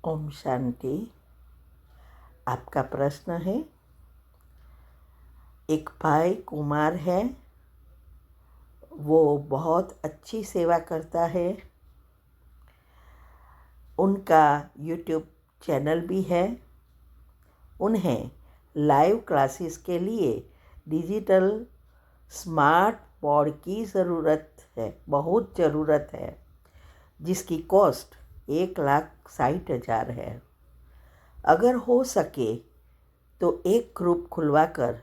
ओम शांति। आपका प्रश्न है, एक भाई कुमार है, वो बहुत अच्छी सेवा करता है। उनका यूट्यूब चैनल भी है। उन्हें लाइव क्लासेस के लिए डिजिटल स्मार्ट बोर्ड की ज़रूरत है, बहुत ज़रूरत है, जिसकी कॉस्ट 1,60,000 है। अगर हो सके तो एक ग्रुप खुलवाकर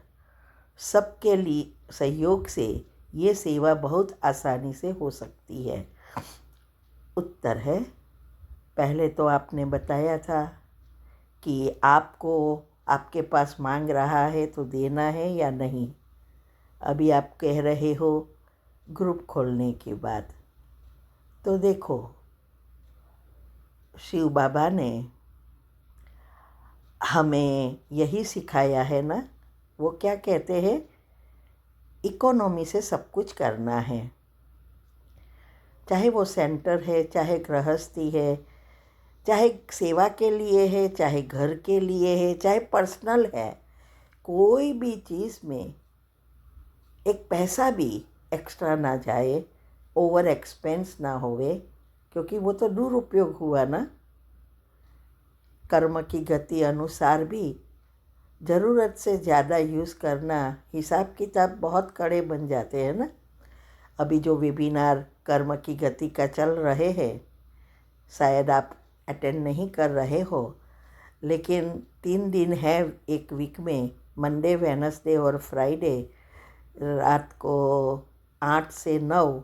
सबके लिए सहयोग से ये सेवा बहुत आसानी से हो सकती है। उत्तर है, पहले तो आपने बताया था कि आपको आपके पास मांग रहा है तो देना है या नहीं। अभी आप कह रहे हो ग्रुप खोलने की बात। तो देखो, शिव बाबा ने हमें यही सिखाया है ना। वो क्या कहते हैं, इकोनॉमी से सब कुछ करना है। चाहे वो सेंटर है, चाहे गृहस्थी है, चाहे सेवा के लिए है, चाहे घर के लिए है, चाहे पर्सनल है, कोई भी चीज़ में एक पैसा भी एक्स्ट्रा ना जाए, ओवर एक्सपेंस ना होवे, क्योंकि वो तो दुरुपयोग हुआ ना। कर्म की गति अनुसार भी ज़रूरत से ज़्यादा यूज़ करना, हिसाब किताब बहुत कड़े बन जाते हैं ना। अभी जो वेबिनार कर्म की गति का चल रहे हैं, शायद आप अटेंड नहीं कर रहे हो, लेकिन 3 दिन है एक वीक में, मंडे, वेडनेसडे और फ्राइडे, रात को 8 से 9,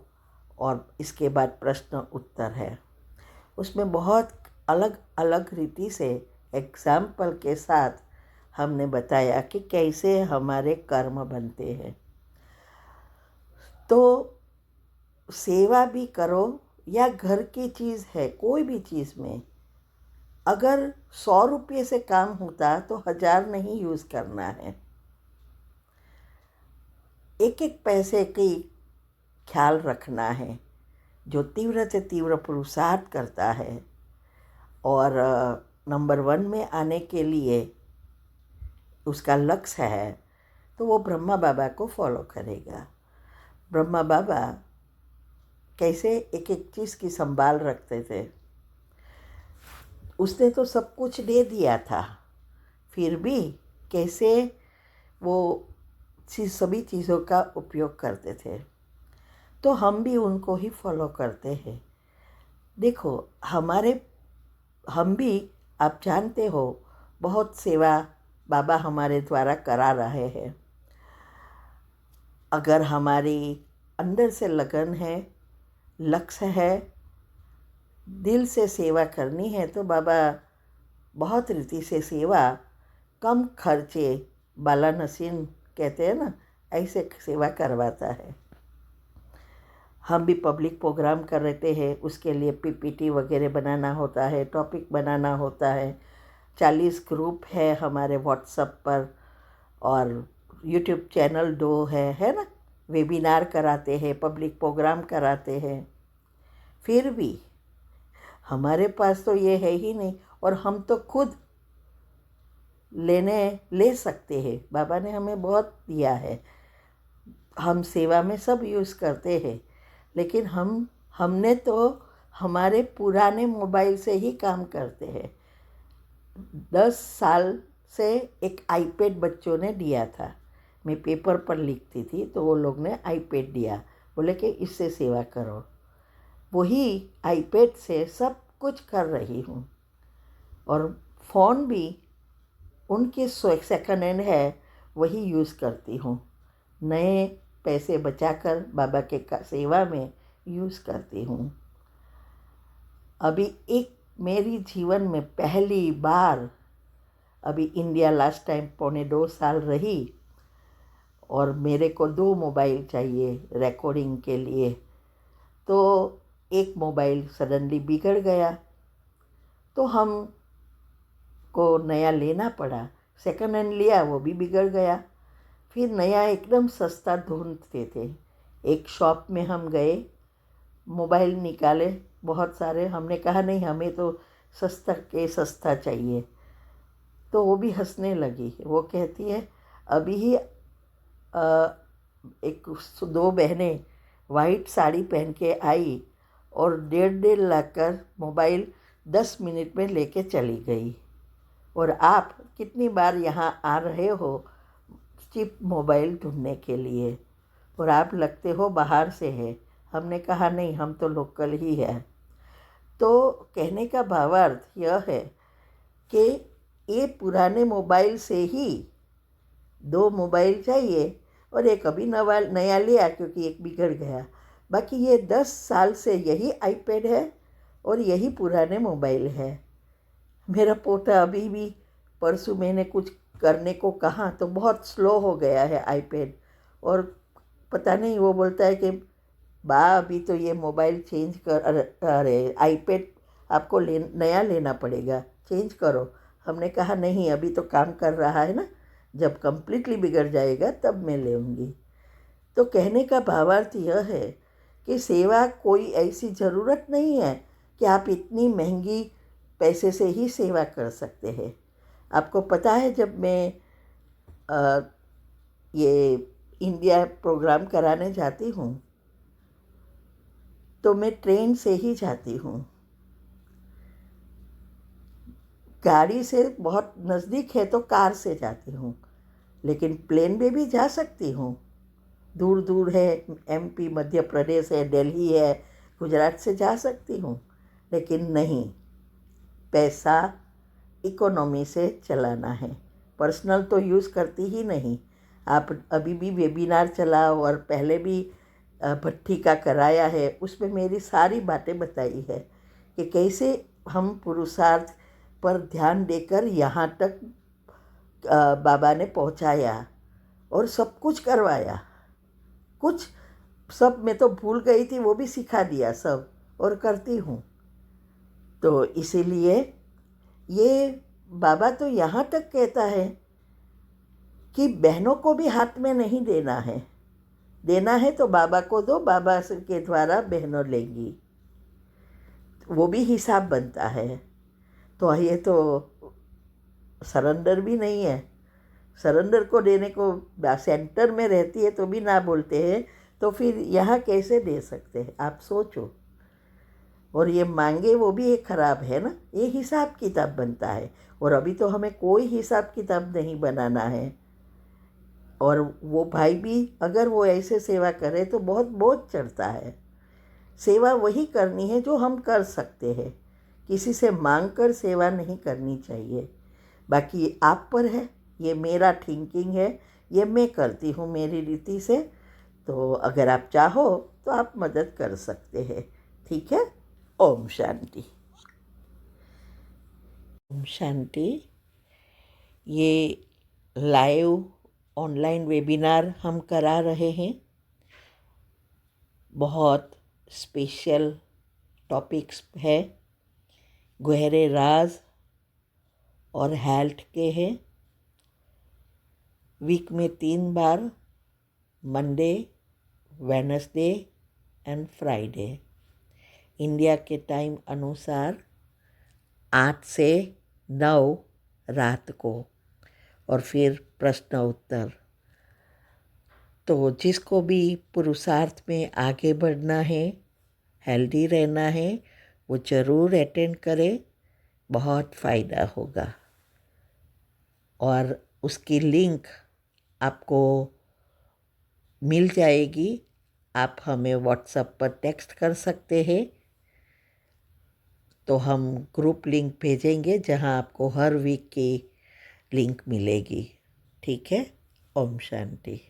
और इसके बाद प्रश्न उत्तर है। उसमें बहुत अलग अलग रीति से एग्जाम्पल के साथ हमने बताया कि कैसे हमारे कर्म बनते हैं। तो सेवा भी करो या घर की चीज़ है, कोई भी चीज़ में अगर 100 रुपये से काम होता तो 1000 नहीं यूज़ करना है। एक एक पैसे की ख्याल रखना है। जो तीव्र से तीव्र पुरुषार्थ करता है और नंबर 1 में आने के लिए उसका लक्ष्य है, तो वो ब्रह्मा बाबा को फॉलो करेगा। ब्रह्मा बाबा कैसे एक एक चीज़ की संभाल रखते थे। उसने तो सब कुछ दे दिया था, फिर भी कैसे वो सभी चीज़ों का उपयोग करते थे। तो हम भी उनको ही फॉलो करते हैं। देखो, हम भी, आप जानते हो, बहुत सेवा बाबा हमारे द्वारा करा रहे हैं। अगर हमारी अंदर से लगन है, लक्ष्य है, दिल से सेवा करनी है, तो बाबा बहुत रीति से सेवा कम खर्चे, बाला नसीन कहते हैं ना, ऐसे सेवा करवाता है। हम भी पब्लिक प्रोग्राम कर रहे हैं, उसके लिए पीपीटी वगैरह बनाना होता है, टॉपिक बनाना होता है। 40 ग्रुप है हमारे व्हाट्सएप पर, और यूट्यूब चैनल 2 है ना। वेबिनार कराते हैं, पब्लिक प्रोग्राम कराते हैं। फिर भी हमारे पास तो ये है ही नहीं, और हम तो खुद ले सकते हैं। बाबा ने हमें बहुत दिया है, हम सेवा में सब यूज़ करते हैं। लेकिन हमने तो हमारे पुराने मोबाइल से ही काम करते हैं। 10 साल से एक आईपैड बच्चों ने दिया था। मैं पेपर पर लिखती थी, तो वो लोग ने आईपैड दिया, बोले कि इससे सेवा करो। वही आईपैड से सब कुछ कर रही हूँ। और फ़ोन भी उनके सेकंड हैंड है, वही यूज़ करती हूँ। नए पैसे बचाकर बाबा के सेवा में यूज़ करती हूँ। अभी एक मेरी जीवन में पहली बार, अभी इंडिया लास्ट टाइम 1.25 साल रही, और मेरे को 2 मोबाइल चाहिए रिकॉर्डिंग के लिए। तो एक मोबाइल सडनली बिगड़ गया, तो हम को नया लेना पड़ा। सेकंड हैंड लिया, वो भी बिगड़ गया। फिर नया एकदम सस्ता ढूंढते थे। एक शॉप में हम गए, मोबाइल निकाले बहुत सारे। हमने कहा नहीं, हमें तो सस्ता के सस्ता चाहिए। तो वो भी हंसने लगी। वो कहती है अभी ही एक दो बहनें वाइट साड़ी पहन के आई और 1.5 लाख का मोबाइल 10 मिनट में लेके चली गई। और आप कितनी बार यहाँ आ रहे हो चिप मोबाइल ढूंढने के लिए, और आप लगते हो बाहर से है। हमने कहा नहीं, हम तो लोकल ही है। तो कहने का भावार्थ यह है कि ये पुराने मोबाइल से ही 2 मोबाइल चाहिए, और एक अभी नया लिया क्योंकि एक बिगड़ गया। बाकी ये 10 साल से यही आईपैड है और यही पुराने मोबाइल है। मेरा पोता अभी भी, परसों मैंने कुछ करने को कहा तो बहुत स्लो हो गया है आईपैड, और पता नहीं वो बोलता है कि बा अभी तो ये मोबाइल चेंज कर, अरे आईपैड आपको नया लेना पड़ेगा, चेंज करो। हमने कहा नहीं, अभी तो काम कर रहा है ना, जब कम्प्लीटली बिगड़ जाएगा तब मैं लेऊंगी। तो कहने का भावार्थ यह है कि सेवा कोई ऐसी ज़रूरत नहीं है कि आप इतनी महंगी पैसे से ही सेवा कर सकते हैं। आपको पता है जब मैं ये इंडिया प्रोग्राम कराने जाती हूँ तो मैं ट्रेन से ही जाती हूँ। गाड़ी से बहुत नज़दीक है तो कार से जाती हूँ, लेकिन प्लेन में भी जा सकती हूँ। दूर दूर है, एमपी, मध्य प्रदेश है, दिल्ली है, गुजरात से जा सकती हूँ। लेकिन नहीं, पैसा इकोनॉमी से चलाना है। पर्सनल तो यूज़ करती ही नहीं। आप अभी भी वेबिनार चलाओ, और पहले भी भट्ठी का कराया है, उसमें मेरी सारी बातें बताई है कि कैसे हम पुरुषार्थ पर ध्यान देकर यहाँ तक बाबा ने पहुँचाया और सब कुछ करवाया। कुछ सब मैं तो भूल गई थी, वो भी सिखा दिया सब, और करती हूँ। तो इसीलिए ये बाबा तो यहाँ तक कहता है कि बहनों को भी हाथ में नहीं देना है, देना है तो बाबा को दो, बाबा के द्वारा बहनों लेंगी। वो भी हिसाब बनता है। तो ये तो सरेंडर भी नहीं है। सरेंडर को देने को सेंटर में रहती है तो भी ना बोलते हैं, तो फिर यहाँ कैसे दे सकते हैं, आप सोचो। और ये मांगे वो भी एक खराब है ना, ये हिसाब किताब बनता है। और अभी तो हमें कोई हिसाब किताब नहीं बनाना है। और वो भाई भी अगर वो ऐसे सेवा करे तो बहुत बोझ चढ़ता है। सेवा वही करनी है जो हम कर सकते हैं, किसी से मांग कर सेवा नहीं करनी चाहिए। बाकी आप पर है, ये मेरा थिंकिंग है, ये मैं करती हूँ मेरी रीति से। तो अगर आप चाहो तो आप मदद कर सकते हैं, ठीक है। ओम शांति। ओम शांति। ये लाइव ऑनलाइन वेबिनार हम करा रहे हैं। बहुत स्पेशल टॉपिक्स है, गहरे राज और हेल्थ के हैं। वीक में 3 बार, Monday, Wednesday and Friday, India के टाइम अनुसार 8 से 9 रात को, और फिर प्रश्न उत्तर। तो जिसको भी पुरुषार्थ में आगे बढ़ना है, हेल्दी रहना है, वो ज़रूर अटेंड करे, बहुत फ़ायदा होगा। और उसकी लिंक आपको मिल जाएगी। आप हमें व्हाट्सएप पर टेक्स्ट कर सकते हैं, तो हम ग्रुप लिंक भेजेंगे जहां आपको हर वीक की लिंक मिलेगी, ठीक है। ओम शांति।